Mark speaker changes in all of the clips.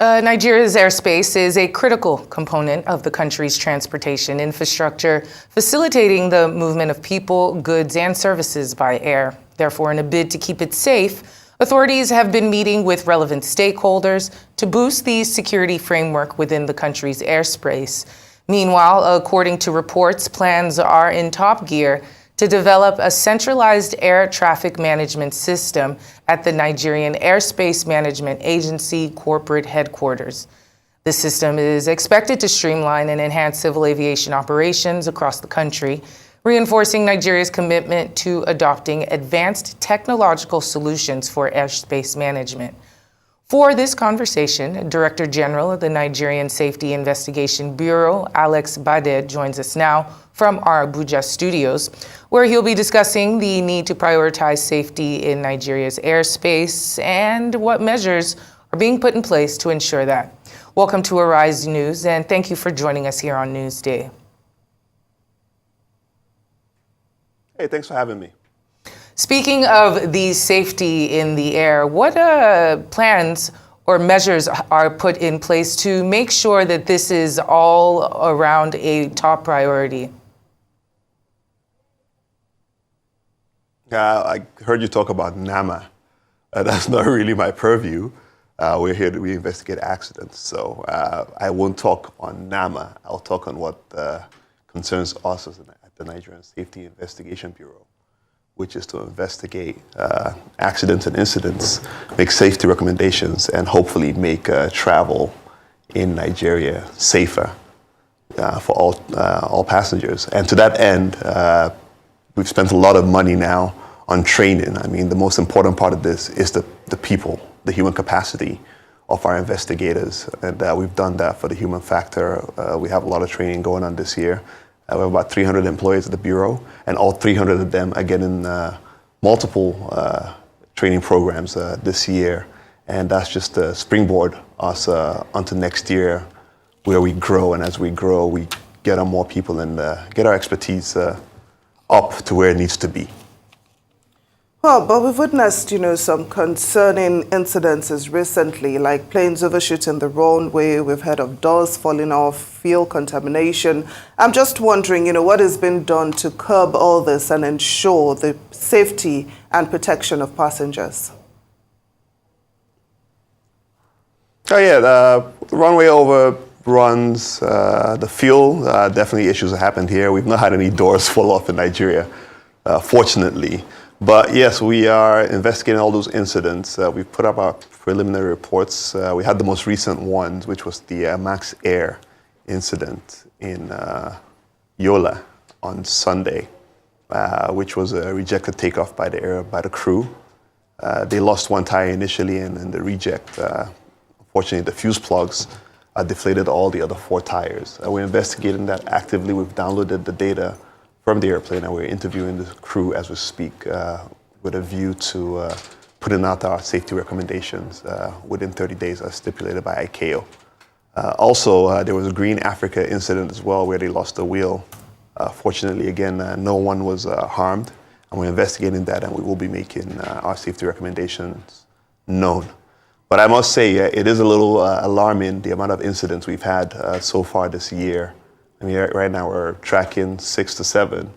Speaker 1: Nigeria's airspace is a critical component of the country's transportation infrastructure, facilitating the movement of people, goods, and services by air. Therefore, in a bid to keep it safe, authorities have been meeting with relevant stakeholders to boost the security framework within the country's airspace. Meanwhile, according to reports, plans are in top gear to develop a centralized air traffic management system at the Nigerian Airspace Management Agency corporate headquarters. The system is expected to streamline and enhance civil aviation operations across the country, reinforcing Nigeria's commitment to adopting advanced technological solutions for airspace management. For this conversation, Director General of the Nigerian Safety Investigation Bureau, Alex Badeh, joins us now from our Abuja studios, where he'll be discussing the need to prioritize safety in Nigeria's airspace and what measures are being put in place to ensure that. Welcome to Arise News, and thank you for joining us here on Newsday.
Speaker 2: Hey, thanks for having me.
Speaker 1: Speaking of the safety in the air, what plans or measures are put in place to make sure that this is all around a top priority?
Speaker 2: I heard you talk about NAMA. That's not really my purview. We're here to investigate accidents, so I won't talk on NAMA. I'll talk on what concerns us at the Nigerian Safety Investigation Bureau, which is to investigate accidents and incidents, make safety recommendations, and hopefully make travel in Nigeria safer for all passengers. And to that end, we've spent a lot of money now on training. I mean, the most important part of this is the people, the human capacity of our investigators. And we've done that for the human factor. We have a lot of training going on this year. We have about 300 employees at the Bureau, and all 300 of them are getting multiple training programs this year. And that's just to springboard us onto next year, where we grow. And as we grow, we get on more people and get our expertise up to where it needs to be.
Speaker 3: Well, but we've witnessed, some concerning incidences recently, like planes overshooting the runway. We've heard of doors falling off, fuel contamination. I'm just wondering, what has been done to curb all this and ensure the safety and protection of passengers?
Speaker 2: Oh yeah, the runway overruns, the fuel, definitely issues have happened here. We've not had any doors fall off in Nigeria, fortunately. But yes, we are investigating all those incidents. We've put up our preliminary reports. We had the most recent ones, which was the Max Air incident in Yola on Sunday, which was a rejected takeoff by the crew. They lost one tire initially, and in the reject, unfortunately, the fuse plugs deflated all the other 4 tires. We're investigating that actively. We've downloaded the data from the airplane, and we're interviewing the crew as we speak with a view to putting out our safety recommendations within 30 days as stipulated by ICAO. Also, there was a Green Africa incident as well where they lost the wheel. Fortunately, again, no one was harmed, and we're investigating that, and we will be making our safety recommendations known. But I must say, it is a little alarming, the amount of incidents we've had so far this year. I mean, right now we're tracking 6 to 7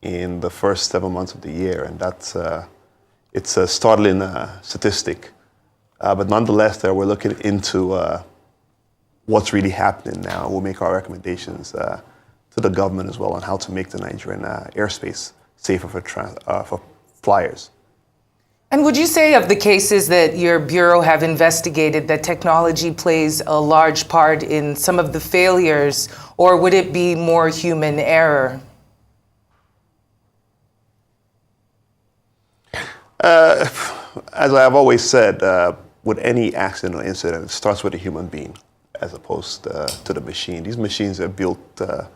Speaker 2: in the first 7 months of the year, and it's a startling statistic. But nonetheless, we're looking into what's really happening now. We'll make our recommendations to the government as well on how to make the Nigerian airspace safer for flyers.
Speaker 1: And would you say of the cases that your bureau have investigated that technology plays a large part in some of the failures, or would it be more human error?
Speaker 2: As I've always said, with any accident or incident, it starts with a human being as opposed to the machine. These machines are built to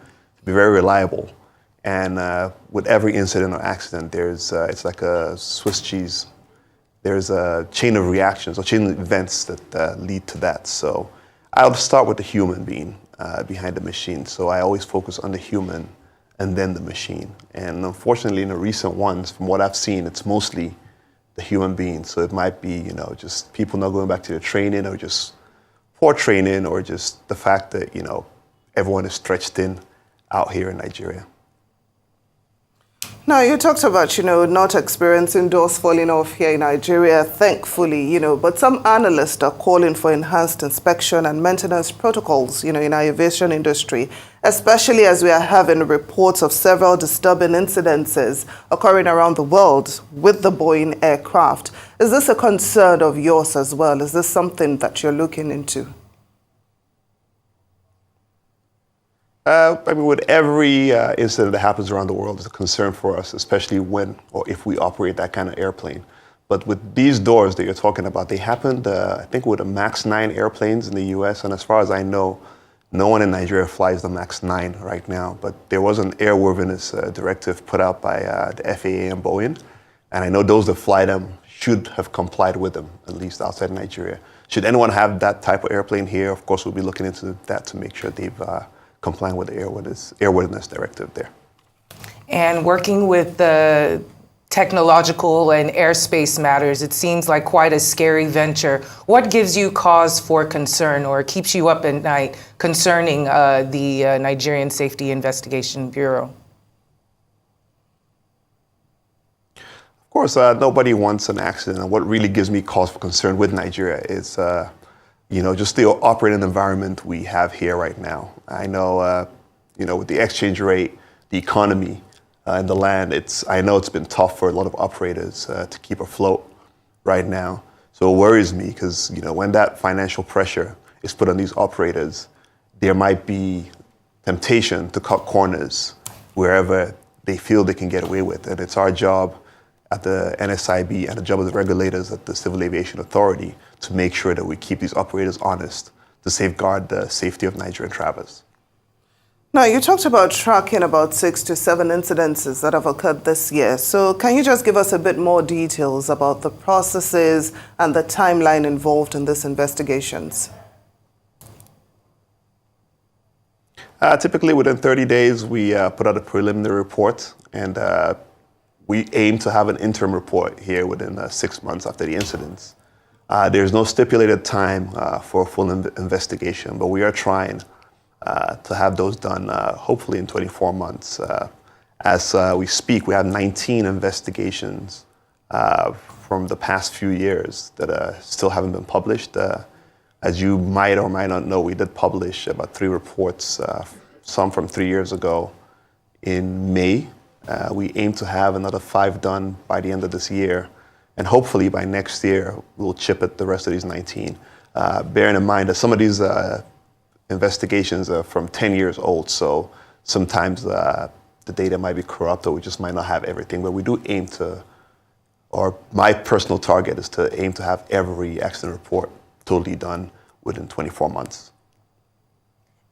Speaker 2: be very reliable. And with every incident or accident, it's like a Swiss cheese. There's a chain of reactions or chain of events that lead to that. So I'll start with the human being behind the machine. So I always focus on the human and then the machine. And unfortunately, in the recent ones, from what I've seen, it's mostly the human being. So it might be, just people not going back to their training or just poor training or just the fact that, everyone is stretched thin out here in Nigeria.
Speaker 3: Now, you talked about, not experiencing doors falling off here in Nigeria, thankfully, but some analysts are calling for enhanced inspection and maintenance protocols, in our aviation industry, especially as we are having reports of several disturbing incidences occurring around the world with the Boeing aircraft. Is this a concern of yours as well? Is this something that you're looking into?
Speaker 2: With every incident that happens around the world, it's a concern for us, especially when or if we operate that kind of airplane. But with these doors that you're talking about, they happened, I think, with the MAX 9 airplanes in the US. And as far as I know, no one in Nigeria flies the MAX 9 right now. But there was an airworthiness directive put out by the FAA and Boeing. And I know those that fly them should have complied with them, at least outside Nigeria. Should anyone have that type of airplane here, of course, we'll be looking into that to make sure they've complying with the airworthiness directive there.
Speaker 1: And working with the technological and airspace matters, it seems like quite a scary venture. What gives you cause for concern or keeps you up at night concerning the Nigerian Safety Investigation Bureau?
Speaker 2: Of course, nobody wants an accident. And what really gives me cause for concern with Nigeria is just the operating environment we have here right now. I know, with the exchange rate, the economy, and the land, I know it's been tough for a lot of operators to keep afloat right now. So it worries me because, when that financial pressure is put on these operators, there might be temptation to cut corners wherever they feel they can get away with. And it's our job at the NSIB and the job of the regulators at the Civil Aviation Authority to make sure that we keep these operators honest to safeguard the safety of Nigerian travelers.
Speaker 3: Now, you talked about tracking about 6 to 7 incidences that have occurred this year. So can you just give us a bit more details about the processes and the timeline involved in these investigations?
Speaker 2: Typically, within 30 days, we put out a preliminary report, and we aim to have an interim report here within 6 months after the incidents. There's no stipulated time for a full investigation, but we are trying to have those done hopefully in 24 months. As we speak, we have 19 investigations from the past few years that still haven't been published. As you might or might not know, we did publish about 3 reports, some from 3 years ago in May. We aim to have another 5 done by the end of this year. And hopefully by next year, we'll chip at the rest of these 19. Bearing in mind that some of these investigations are from 10 years old, so sometimes the data might be corrupt or we just might not have everything. But we do aim to, or my personal target is to aim to have every accident report totally done within 24 months.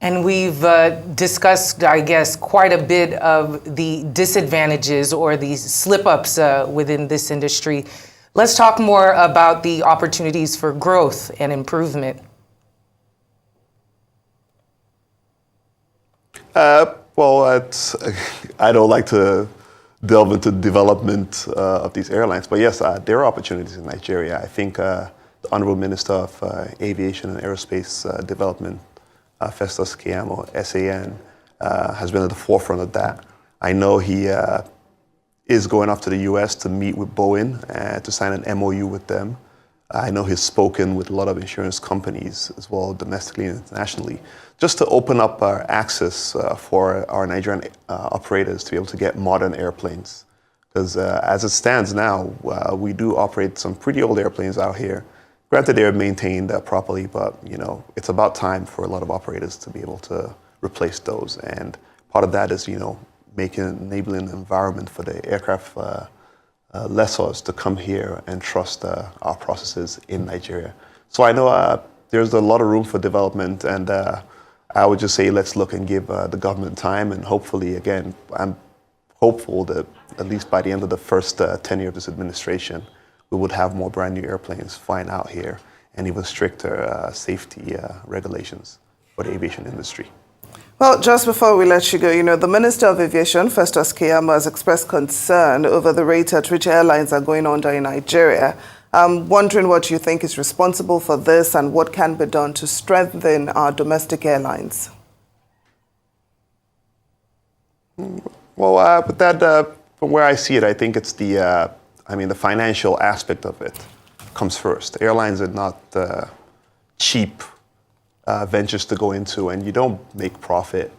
Speaker 1: And we've discussed, I guess, quite a bit of the disadvantages or the slip-ups within this industry. Let's talk more about the opportunities for growth and improvement.
Speaker 2: I don't like to delve into development of these airlines, but yes, there are opportunities in Nigeria. I think the Honorable Minister of Aviation and Aerospace Development, Festus Keyamo, SAN, has been at the forefront of that. I know he is going off to the US to meet with Boeing to sign an MOU with them. I know he's spoken with a lot of insurance companies as well, domestically and internationally, just to open up our access for our Nigerian operators to be able to get modern airplanes. Because as it stands now, we do operate some pretty old airplanes out here. Granted, they're maintained properly, but it's about time for a lot of operators to be able to replace those. And part of that is, enabling an environment for the aircraft lessors to come here and trust our processes in Nigeria. So I know there's a lot of room for development, and I would just say let's look and give the government time, and hopefully, again, I'm hopeful that at least by the end of the first tenure of this administration, we would have more brand new airplanes flying out here and even stricter safety regulations for the aviation industry.
Speaker 3: Well, just before we let you go, the Minister of Aviation, Festus Keyamo, has expressed concern over the rate at which airlines are going under in Nigeria. I'm wondering what you think is responsible for this and what can be done to strengthen our domestic airlines.
Speaker 2: Well, but that, from where I see it, I think it's the financial aspect of it comes first. Airlines are not cheap ventures to go into, and you don't make profit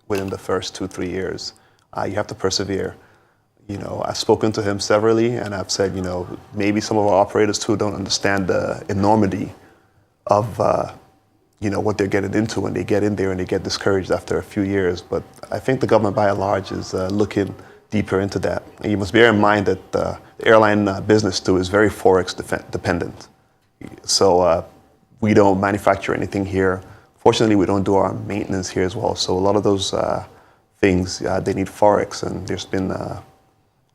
Speaker 2: within the first 2-3 years. You have to persevere. I've spoken to him severally, and I've said, maybe some of our operators too don't understand the enormity of, what they're getting into when they get in there and they get discouraged after a few years. But I think the government by and large is looking deeper into that. And you must bear in mind that the airline business too is very Forex dependent. So we don't manufacture anything here. Fortunately, we don't do our maintenance here as well. So a lot of those things, they need Forex. And there's been,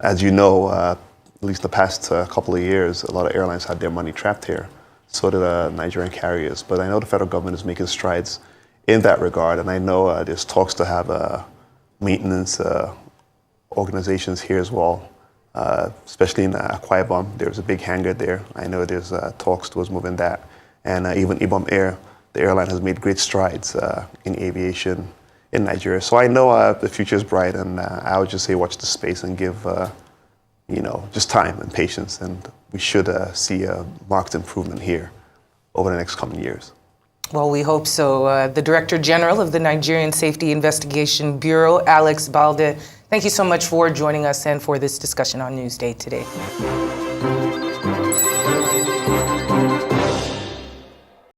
Speaker 2: as you know, at least the past couple of years, a lot of airlines had their money trapped here. So did Nigerian carriers. But I know the federal government is making strides in that regard. And I know there's talks to have maintenance organizations here as well, especially in Akwa Ibom. There's a big hangar there. I know there's talks towards moving that. And even Ibom Air, the airline has made great strides in aviation in Nigeria. So I know the future is bright, and I would just say watch the space and give, just time and patience. And we should see a marked improvement here over the next coming years.
Speaker 1: Well, we hope so. The Director General of the Nigerian Safety Investigation Bureau, Alex Badeh, thank you so much for joining us and for this discussion on Newsday today.